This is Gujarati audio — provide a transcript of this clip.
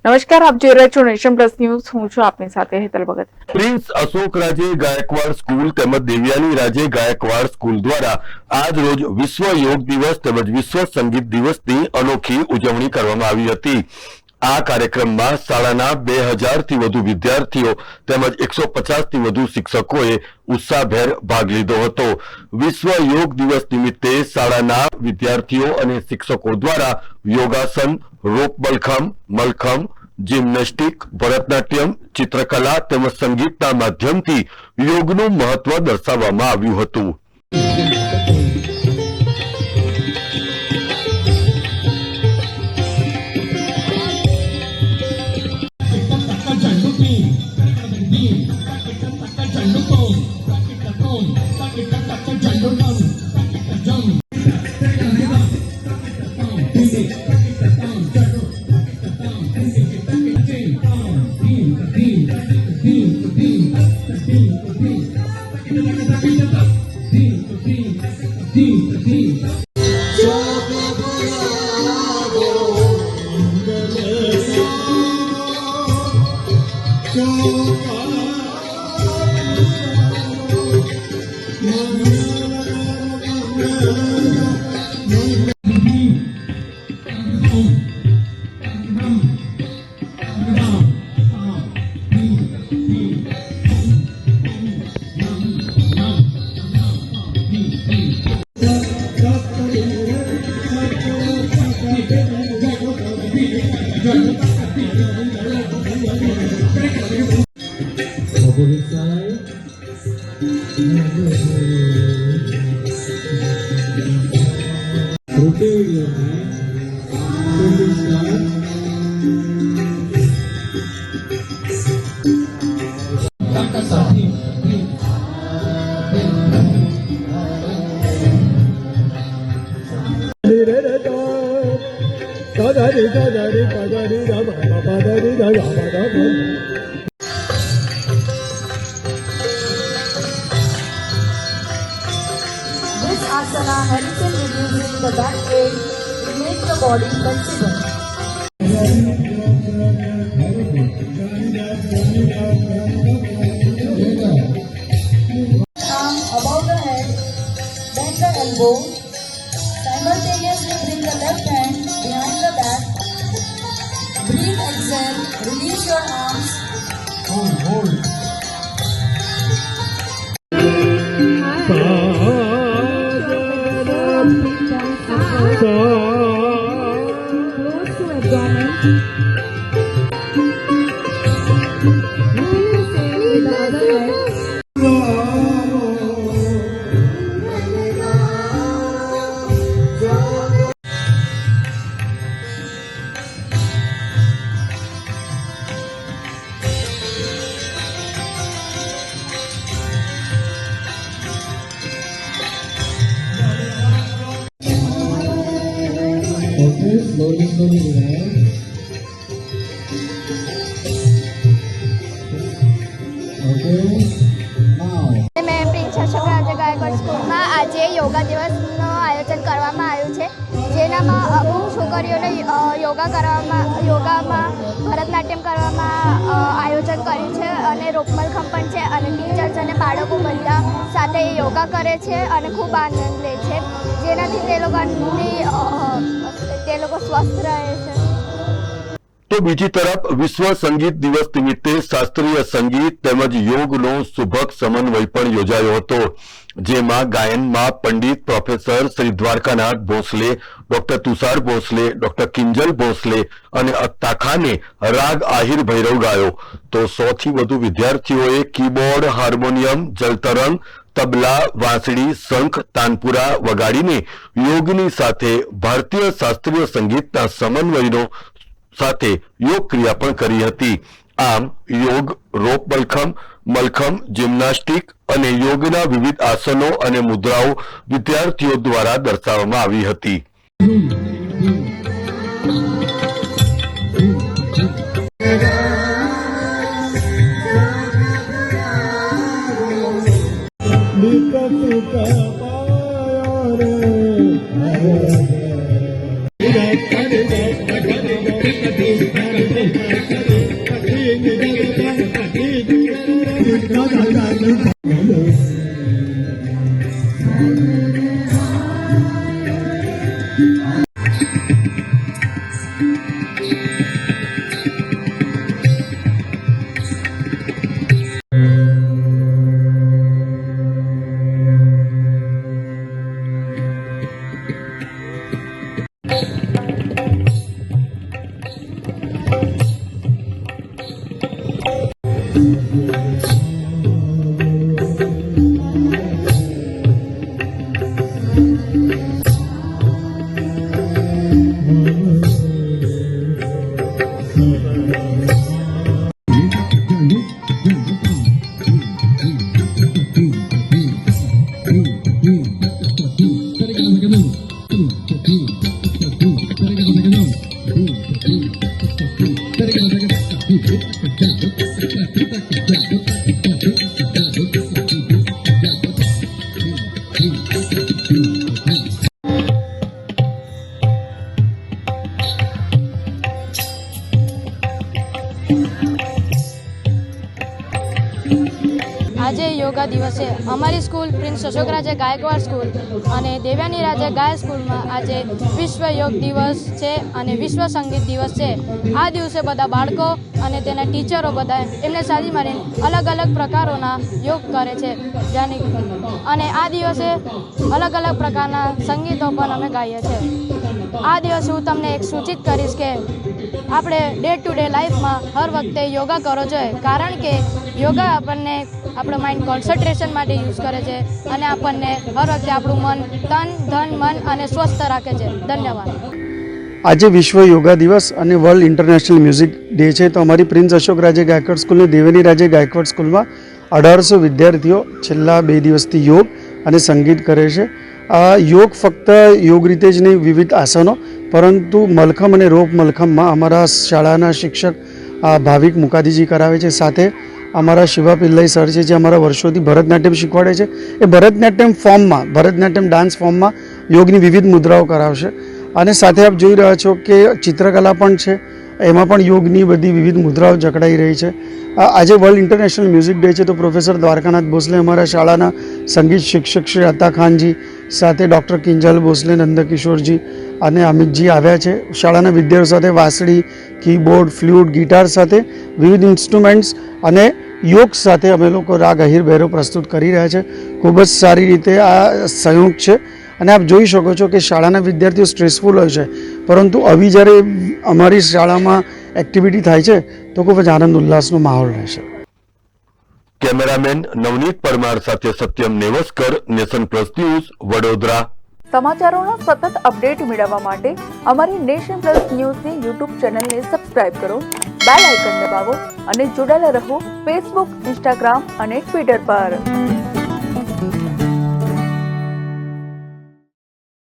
નમસ્કાર, આપ જોઈ રહ્યા છો નેશન પ્લસ ન્યૂઝ। હું છું આપની સાથે હેતલ ભગત। પ્રિન્સ અશોક રાજે ગાયકવાડ સ્કૂલ તેમજ દેવયાની રાજે ગાયકવાડ સ્કૂલ દ્વારા આજ રોજ વિશ્વ યોગ દિવસ તેમજ વિશ્વ સંગીત દિવસની અનોખી ઉજવણી કરવામાં આવી હતી। આ કાર્યક્રમમાં શાળાના 2000 થી વધુ વિદ્યાર્થીઓ તેમજ 150 થી વધુ શિક્ષકોએ ઉત્સાહભેર ભાગ લીધો હતો। વિશ્વ યોગ દિવસ નિમિત્તે શાળાના વિદ્યાર્થીઓ અને શિક્ષકો દ્વારા યોગાસન, રોપ મલખમ, जिम्नेस्टिक, भरतनाट्यम, चित्रकला તેમજ સંગીતના માધ્યમથી યોગનું મહત્વ દર્શાવવામાં આવ્યું હતું। This asana helps in reducing the back pain. It makes the body flexible. Arm above the head, bend the elbow. Simultaneously bring the left hand behind the back. Breathe, exhale, release your arms. Hold. Close to abdomen. Repeat the same with the other leg. Okay, slowly relax. Okay, now. मैं प्रिंस अशोक राजे गायकवाड स्कूलમાં આજે યોગા દિવસનું આયોજન કરવામાં આવ્યું છે, જેનામાં અમુક છોકરીઓને યોગામાં ભરતનાટ્યમ કરવામાં આયોજન કર્યું છે અને રોપમલખમ પણ છે અને ટીચર્સ અને બાળકો બધા સાથે યોગા કરે છે અને ખૂબ આનંદ લે છે, જેનાથી તે લોકો સ્વસ્થ રહે છે। તો બીજી તરફ વિશ્વ સંગીત દિવસ નિમિત્તે શાસ્ત્રીય સંગીત તેમજ યોગનો સુભગ સમન્વય પણ યોજાયો હતો, જેમાં ગાયનમાં Pandit professor Shri Dwarkanath Bhosle, doctor Tushar Bhosle, doctor Kinjal Bhosle અને અત્તા ખાને રાગ આહિર ભૈરવ ગાયો, તો 100 થી વધુ વિદ્યાર્થીઓએ કીબોર્ડ, હાર્મોનિયમ, જલતરંગ, તબલા, વાંસળી, શંખ, તાનપુરા વગાડીને યોગની સાથે ભારતીય શાસ્ત્રીય સંગીતના સમન્વયનો સાથે યોગ ક્રિયા પણ કરી હતી। આમ યોગ, રોપ મલખમ, જિમ્નાસ્ટિક અને યોગના વિવિધ આસનો અને મુદ્રાઓ વિદ્યાર્થીઓ દ્વારા દર્શાવવામાં આવી હતી। Thank you. દિવસે અમારી સ્કૂલ પ્રિન્સ અશોકરાજે ગાયકવાડ સ્કૂલ અને દેવ્યાની રાજે ગાય સ્કૂલમાં આજે વિશ્વ યોગ દિવસ છે અને વિશ્વ સંગીત દિવસ છે. આ દિવસે બધા બાળકો અને તેના ટીચરો બધા એમને સાથે મળીને અલગ અલગ પ્રકારોના યોગ કરે છે અને આ દિવસે અલગ અલગ પ્રકારના સંગીતો પણ અમે ગાઈએ છીએ. આ દિવસે હું તમને એક સૂચિત કરીશ કે આપણે ડે ટુ ડે લાઈફમાં હર વખતે યોગા કરવો જોઈએ, કારણ કે યોગા આપણને આપણું માઇન્ડ કોન્સન્ટ્રેશન માટે યુઝ કરે છે અને આપણને હર વખતે આપણું મન તન ધન મન અને સ્વસ્થ રાખે છે. ધન્યવાદ. આજે વિશ્વ યોગા દિવસ અને વર્લ્ડ ઇન્ટરનેશનલ મ્યુઝિક ડે છે, તો અમારી પ્રિન્સ અશોક રાજે ગાયકવાડ સ્કૂલની દેવેની રાજે ગાયકવાડ સ્કૂલમાં 1800 વિદ્યાર્થીઓ છેલ્લા 2 દિવસથી યોગ અને સંગીત કરે છે. આ યોગ ફક્ત યોગ રીતે જ નહીં, વિવિધ આસનો, પરંતુ મલખમ અને રોપ મલખમમાં અમારા શાળાના શિક્ષક ભાવિક મુકાદીજી કરાવે છે. સાથે અમારા શિવા પિલ્લાઈ સર છે, જે અમારા વર્ષોથી ભરતનાટ્યમ શીખવાડે છે. એ ભરતનાટ્યમ ફોર્મમાં, ભરતનાટ્યમ ડાન્સ ફોર્મમાં યોગની વિવિધ મુદ્રાઓ કરાવશે. અને સાથે આપ જોઈ રહ્યા છો કે ચિત્રકલા પણ છે, એમાં પણ યોગની બધી વિવિધ મુદ્રાઓ જકડાઈ રહી છે. આજે વર્લ્ડ ઇન્ટરનેશનલ મ્યુઝિક ડે છે, તો પ્રોફેસર દ્વારકાનાથ ભોસલે અમારા શાળાના સંગીત શિક્ષક શ્રી અતા ખાનજી, સાથે ડૉક્ટર કિંજલ ભોસલે, નંદકિશોરજી અને અમિતજી આવ્યા છે. શાળાના વિદ્યાર્થીઓ સાથે વાંસળી, કીબોર્ડ, ફ્લ્યુટ, ગિટાર સાથે વિવિધ ઇન્સ્ટ્રુમેન્ટ્સ અને યોગ સાથે અમે લોકો રાગ અહિર ભૈરવ પ્રસ્તુત કરી રહ્યા છે. ખૂબ જ સારી રીતે આ સંયોગ છે. અને આપ જોઈ શકો છો કે શાળાના વિદ્યાર્થીઓ સ્ટ્રેસફુલ હોય છે, પરંતુ આવી જ્યારે અમારી શાળામાં એક્ટિવિટી થાય છે તો ખૂબ જ આનંદ ઉલ્લાસનો માહોલ રહેશે. કેમેરામેન નવનીત પરમાર સાથે Satyam Nevaskar, nation plus news, Vadodara. સમાચારોના સતત અપડેટ મેળવવા માટે અમારી નેશન પ્લસ ન્યૂઝની યુટ્યુબ ચેનલને સબસ્ક્રાઇબ કરો, બેલ આઇકન દબાવો અને જોડાયેલા રહો ફેસબુક, ઇન્સ્ટાગ્રામ અને ટ્વિટર પર.